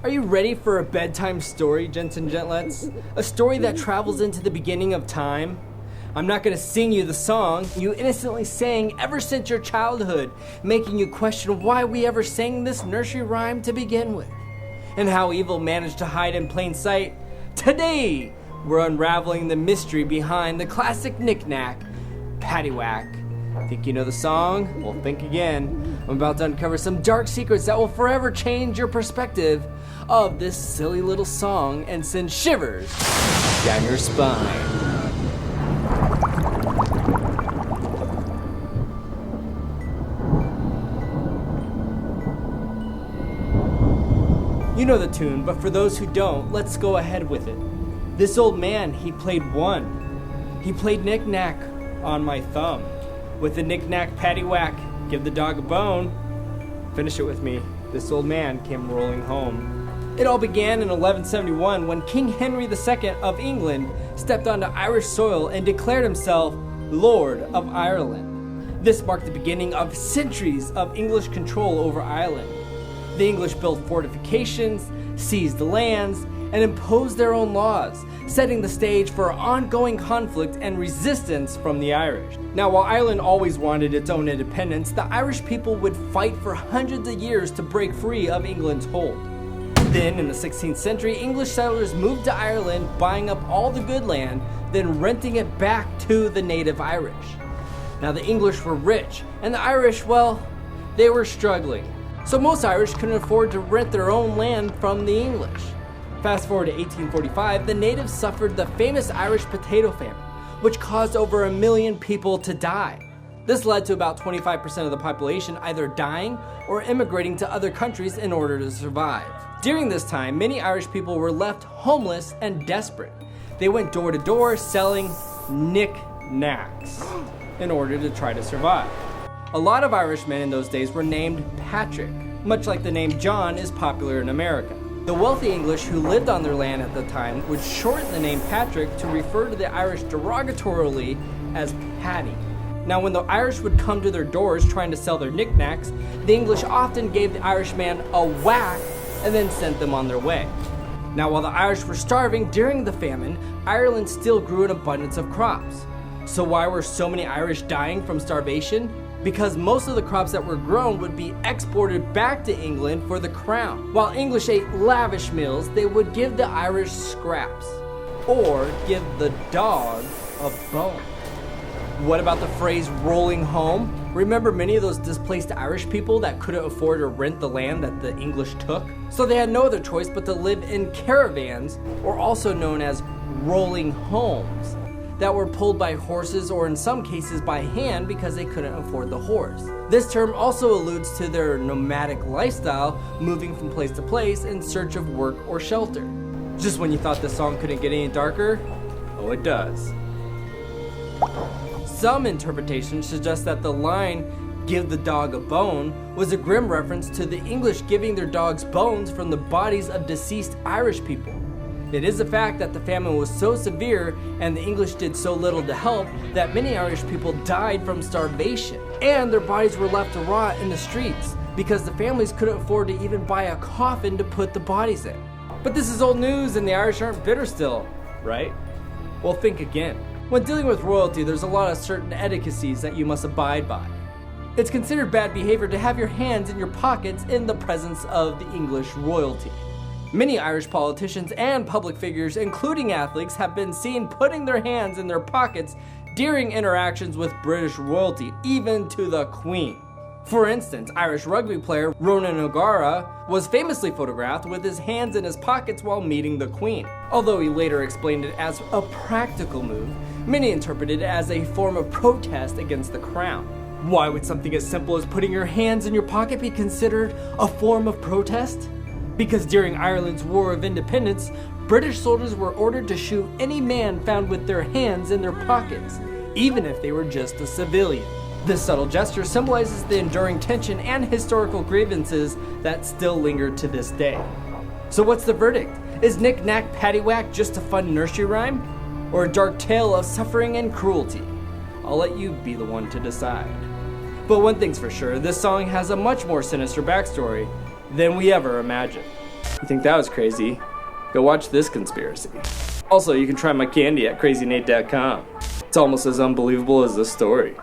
Are you ready for a bedtime story, gents and gentlets? A story that travels into the beginning of time? I'm not going to sing you the song you innocently sang ever since your childhood, making you question why we ever sang this nursery rhyme to begin with, and how evil managed to hide in plain sight. Today, we're unraveling the mystery behind the classic Knick Knack Paddy Whack. Think you know the song? Well, think again. I'm about to uncover some dark secrets that will forever change your perspective of this silly little song and send shivers down your spine. You know the tune, but for those who don't, let's go ahead with it. This old man, he played one. He played knick-knack on my thumb. With the Knick Knack Paddy Whack, give the dog a bone. Finish it with me. This old man came rolling home. It all began in 1171 when King Henry II of England stepped onto Irish soil and declared himself Lord of Ireland. This marked the beginning of centuries of English control over Ireland. The English built fortifications, seized the lands, and imposed their own laws, setting the stage for ongoing conflict and resistance from the Irish. Now, while Ireland always wanted its own independence, the Irish people would fight for hundreds of years to break free of England's hold. Then, in the 16th century, English settlers moved to Ireland, buying up all the good land, then renting it back to the native Irish. Now, the English were rich, and the Irish, well, they were struggling. So most Irish couldn't afford to rent their own land from the English. Fast forward to 1845, the natives suffered the famous Irish potato famine, which caused over 1 million people to die. This led to about 25% of the population either dying or immigrating to other countries in order to survive. During this time, many Irish people were left homeless and desperate. They went door to door selling knick-knacks in order to try to survive. A lot of Irishmen in those days were named Patrick, much like the name John is popular in America. The wealthy English who lived on their land at the time would shorten the name Patrick to refer to the Irish derogatorily as Paddy. Now, when the Irish would come to their doors trying to sell their knickknacks, the English often gave the Irishman a whack and then sent them on their way. Now, while the Irish were starving during the famine, Ireland still grew an abundance of crops. So why were so many Irish dying from starvation? Because most of the crops that were grown would be exported back to England for the crown. While English ate lavish meals, they would give the Irish scraps, or give the dog a bone. What about the phrase rolling home? Remember many of those displaced Irish people that couldn't afford to rent the land that the English took? So they had no other choice but to live in caravans, or also known as rolling homes, that were pulled by horses or in some cases by hand because they couldn't afford the horse. This term also alludes to their nomadic lifestyle, moving from place to place in search of work or shelter. Just when you thought the song couldn't get any darker, oh, it does. Some interpretations suggest that the line, "give the dog a bone," was a grim reference to the English giving their dogs bones from the bodies of deceased Irish people. It is a fact that the famine was so severe and the English did so little to help that many Irish people died from starvation, and their bodies were left to rot in the streets because the families couldn't afford to even buy a coffin to put the bodies in. But this is old news and the Irish aren't bitter still, right? Well, think again. When dealing with royalty, there's a lot of certain etiquettes that you must abide by. It's considered bad behavior to have your hands in your pockets in the presence of the English royalty. Many Irish politicians and public figures, including athletes, have been seen putting their hands in their pockets during interactions with British royalty, even to the Queen. For instance, Irish rugby player Ronan O'Gara was famously photographed with his hands in his pockets while meeting the Queen. Although he later explained it as a practical move, many interpreted it as a form of protest against the crown. Why would something as simple as putting your hands in your pocket be considered a form of protest? Because during Ireland's War of Independence, British soldiers were ordered to shoot any man found with their hands in their pockets, even if they were just a civilian. This subtle gesture symbolizes the enduring tension and historical grievances that still linger to this day. So what's the verdict? Is Knick Knack Paddy Whack just a fun nursery rhyme? Or a dark tale of suffering and cruelty? I'll let you be the one to decide. But one thing's for sure, this song has a much more sinister backstory than we ever imagined. You think that was crazy? Go watch this conspiracy. Also, you can try my candy at crazynate.com. It's almost as unbelievable as this story.